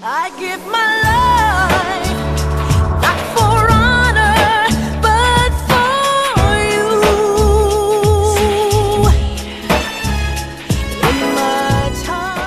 I give my life, not for honor, but for you. In my time.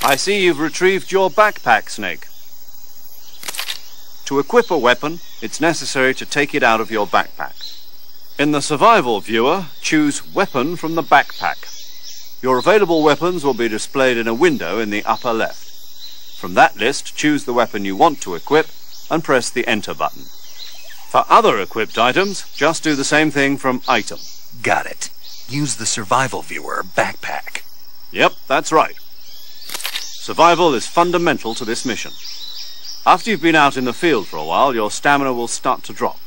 I see you've retrieved your backpack, Snake. To equip a weapon, it's necessary to take it out of your backpack. In the survival viewer, choose Weapon from the backpack. Your available weapons will be displayed in a window in the upper left. From that list, choose the weapon you want to equip and press the Enter button. For other equipped items, just do the same thing from Item. Got it. Use the survival viewer backpack. Yep, that's right. Survival is fundamental to this mission. After you've been out in the field for a while, your stamina will start to drop.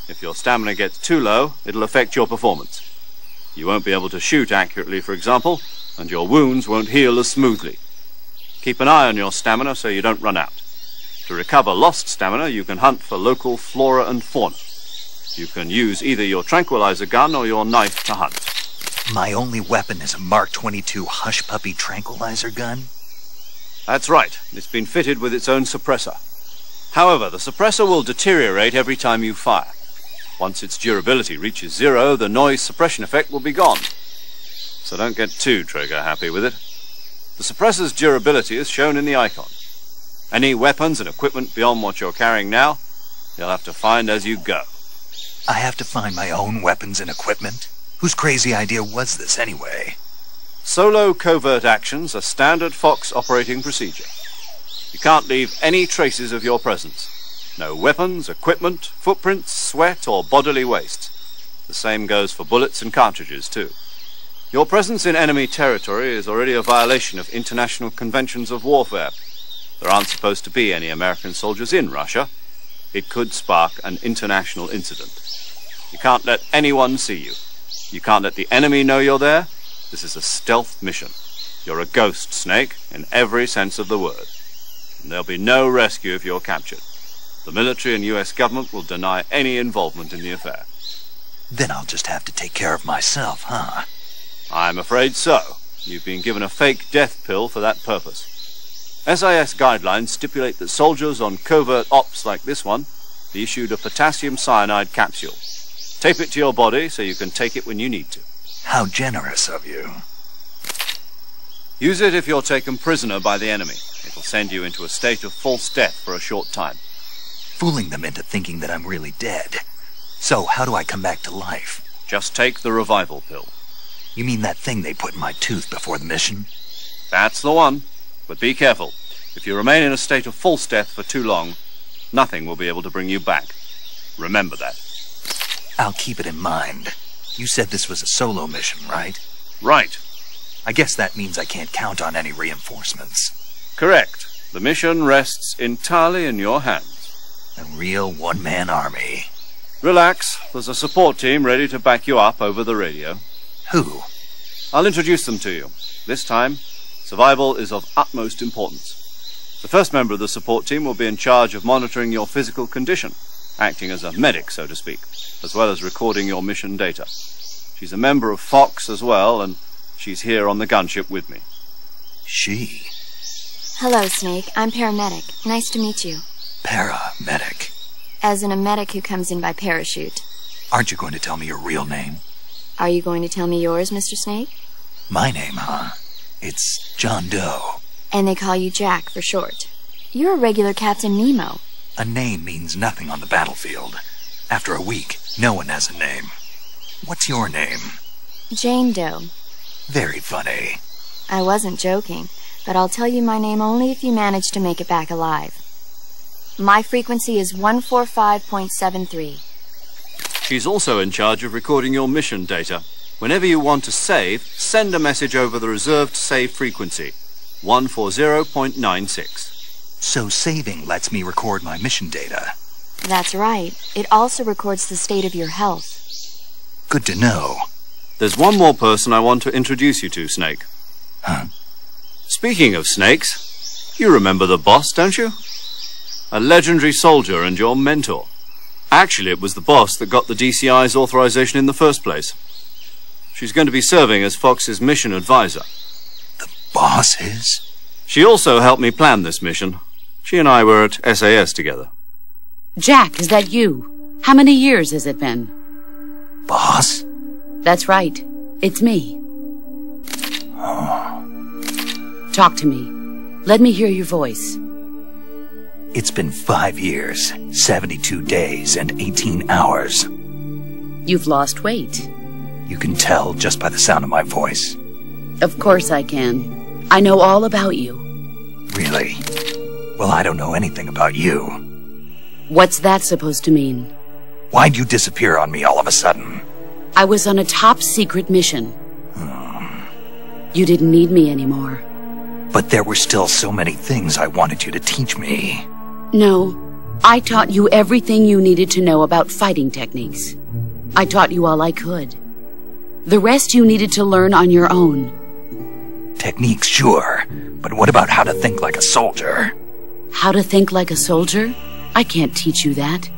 If your stamina gets too low, it'll affect your performance. You won't be able to shoot accurately, for example, and your wounds won't heal as smoothly. Keep an eye on your stamina so you don't run out. To recover lost stamina, you can hunt for local flora and fauna. You can use either your tranquilizer gun or your knife to hunt. My only weapon is a Mark 22 Hush Puppy tranquilizer gun? That's right. It's been fitted with its own suppressor. However, the suppressor will deteriorate every time you fire. Once its durability reaches 0, the noise suppression effect will be gone. So don't get too trigger happy with it. The suppressor's durability is shown in the icon. Any weapons and equipment beyond what you're carrying now, you'll have to find as you go. I have to find my own weapons and equipment? Whose crazy idea was this anyway? Solo covert actions are standard Fox operating procedure. You can't leave any traces of your presence. No weapons, equipment, footprints, sweat, or bodily waste. The same goes for bullets and cartridges, too. Your presence in enemy territory is already a violation of international conventions of warfare. There aren't supposed to be any American soldiers in Russia. It could spark an international incident. You can't let anyone see you. You can't let the enemy know you're there. This is a stealth mission. You're a ghost, Snake, in every sense of the word. And there'll be no rescue if you're captured. The military and US government will deny any involvement in the affair. Then I'll just have to take care of myself, huh? I'm afraid so. You've been given a fake death pill for that purpose. SIS guidelines stipulate that soldiers on covert ops like this one be issued a potassium cyanide capsule. Tape it to your body so you can take it when you need to. How generous of you. Use it if you're taken prisoner by the enemy. It'll send you into a state of false death for a short time. Fooling them into thinking that I'm really dead. So, how do I come back to life? Just take the revival pill. You mean that thing they put in my tooth before the mission? That's the one. But be careful. If you remain in a state of false death for too long, nothing will be able to bring you back. Remember that. I'll keep it in mind. You said this was a solo mission, right? Right. I guess that means I can't count on any reinforcements. Correct. The mission rests entirely in your hands. A real one-man army. Relax. There's a support team ready to back you up over the radio. Who? I'll introduce them to you. This time, survival is of utmost importance. The first member of the support team will be in charge of monitoring your physical condition, acting as a medic, so to speak, as well as recording your mission data. She's a member of Fox as well, and she's here on the gunship with me. She? Hello, Snake. I'm paramedic. Nice to meet you. Paramedic? As in a medic who comes in by parachute. Aren't you going to tell me your real name? Are you going to tell me yours, Mr. Snake? My name, huh? It's John Doe. And they call you Jack for short. You're a regular Captain Nemo. A name means nothing on the battlefield. After a week, no one has a name. What's your name? Jane Doe. Very funny. I wasn't joking, but I'll tell you my name only if you manage to make it back alive. My frequency is 145.73. She's also in charge of recording your mission data. Whenever you want to save, send a message over the reserved save frequency, 140.96. So saving lets me record my mission data. That's right. It also records the state of your health. Good to know. There's one more person I want to introduce you to, Snake. Huh? Speaking of snakes, you remember the boss, don't you? A legendary soldier and your mentor. Actually, it was the boss that got the DCI's authorization in the first place. She's going to be serving as Fox's mission advisor. The boss is? She also helped me plan this mission. She and I were at SAS together. Jack, is that you? How many years has it been? Boss? That's right. It's me. Oh. Talk to me. Let me hear your voice. It's been 5 years, 72 days, and 18 hours. You've lost weight. You can tell just by the sound of my voice. Of course I can. I know all about you. Really? Well, I don't know anything about you. What's that supposed to mean? Why'd you disappear on me all of a sudden? I was on a top-secret mission. You didn't need me anymore. But there were still so many things I wanted you to teach me. No, I taught you everything you needed to know about fighting techniques. I taught you all I could. The rest you needed to learn on your own. Techniques, sure. But what about how to think like a soldier? How to think like a soldier? I can't teach you that.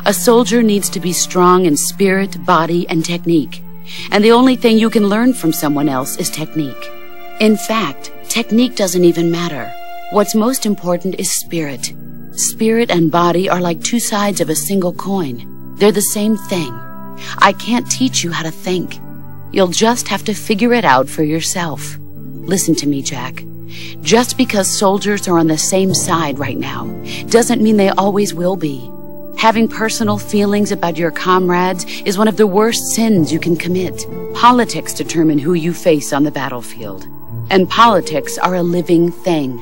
A soldier needs to be strong in spirit, body, and technique. And the only thing you can learn from someone else is technique. In fact, technique doesn't even matter. What's most important is spirit. Spirit and body are like two sides of a single coin. They're the same thing. I can't teach you how to think. You'll just have to figure it out for yourself. Listen to me, Jack. Just because soldiers are on the same side right now doesn't mean they always will be. Having personal feelings about your comrades is one of the worst sins you can commit. Politics determine who you face on the battlefield. And politics are a living thing.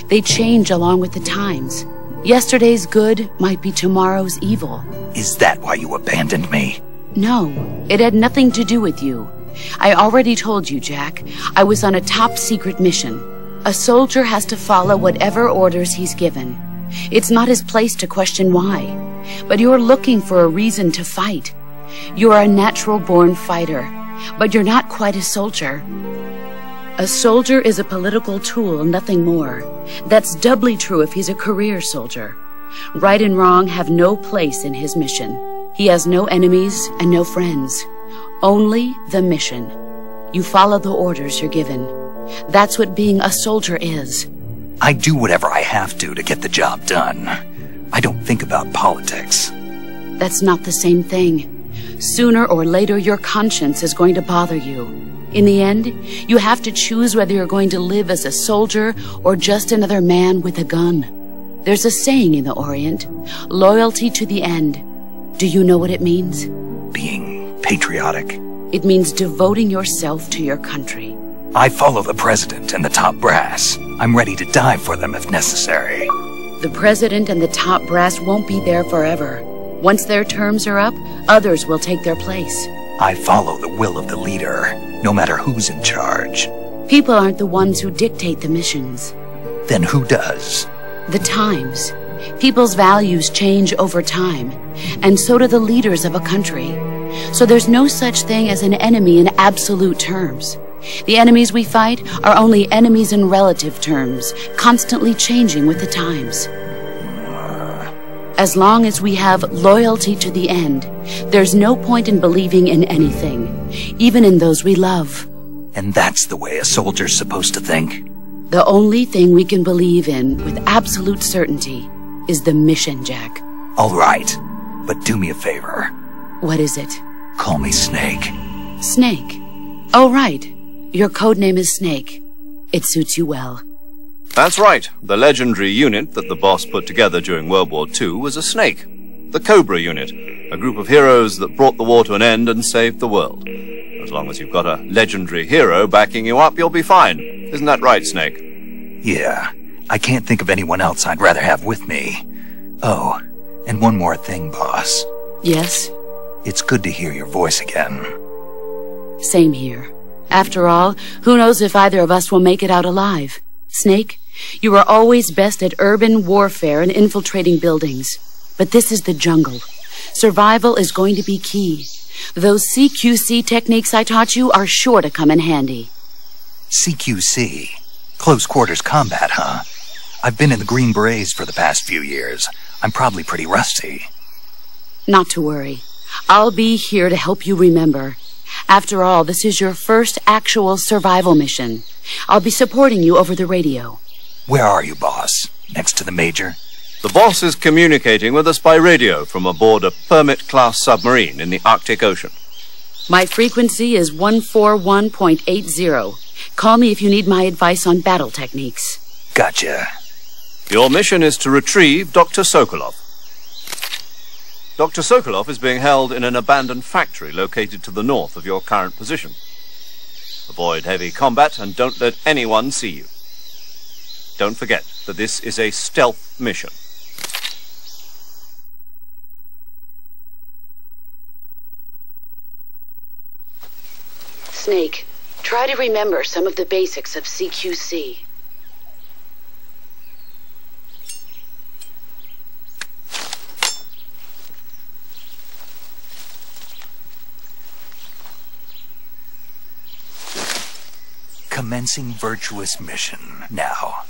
They change along with the times. Yesterday's good might be tomorrow's evil. Is that why you abandoned me? No, it had nothing to do with you. I already told you, Jack. I was on a top-secret mission. A soldier has to follow whatever orders he's given. It's not his place to question why. But you're looking for a reason to fight. You're a natural-born fighter, but you're not quite a soldier. A soldier is a political tool, nothing more. That's doubly true if he's a career soldier. Right and wrong have no place in his mission. He has no enemies and no friends. Only the mission. You follow the orders you're given. That's what being a soldier is. I do whatever I have to get the job done. I don't think about politics. That's not the same thing. Sooner or later, your conscience is going to bother you. In the end, you have to choose whether you're going to live as a soldier or just another man with a gun. There's a saying in the Orient, loyalty to the end. Do you know what it means? Being patriotic. It means devoting yourself to your country. I follow the president and the top brass. I'm ready to die for them if necessary. The president and the top brass won't be there forever. Once their terms are up, others will take their place. I follow the will of the leader, no matter who's in charge. People aren't the ones who dictate the missions. Then who does? The times. People's values change over time, and so do the leaders of a country. So there's no such thing as an enemy in absolute terms. The enemies we fight are only enemies in relative terms, constantly changing with the times. As long as we have loyalty to the end, there's no point in believing in anything, even in those we love. And that's the way a soldier's supposed to think? The only thing we can believe in with absolute certainty is the mission, Jack. All right, but do me a favor. What is it? Call me Snake. Snake. Oh, right. Your code name is Snake. It suits you well. That's right. The legendary unit that the boss put together during World War II was a snake. The Cobra unit, a group of heroes that brought the war to an end and saved the world. As long as you've got a legendary hero backing you up, you'll be fine. Isn't that right, Snake? Yeah. I can't think of anyone else I'd rather have with me. Oh, and one more thing, boss. Yes? It's good to hear your voice again. Same here. After all, who knows if either of us will make it out alive? Snake, you are always best at urban warfare and infiltrating buildings. But this is the jungle. Survival is going to be key. Those CQC techniques I taught you are sure to come in handy. CQC? Close quarters combat, huh? I've been in the Green Berets for the past few years. I'm probably pretty rusty. Not to worry. I'll be here to help you remember. After all, this is your first actual survival mission. I'll be supporting you over the radio. Where are you, boss? Next to the Major? The boss is communicating with us by radio from aboard a Permit-class submarine in the Arctic Ocean. My frequency is 141.80. Call me if you need my advice on battle techniques. Gotcha. Your mission is to retrieve Dr. Sokolov. Dr. Sokolov is being held in an abandoned factory located to the north of your current position. Avoid heavy combat and don't let anyone see you. Don't forget that this is a stealth mission. Snake, try to remember some of the basics of CQC. Commencing virtuous mission now.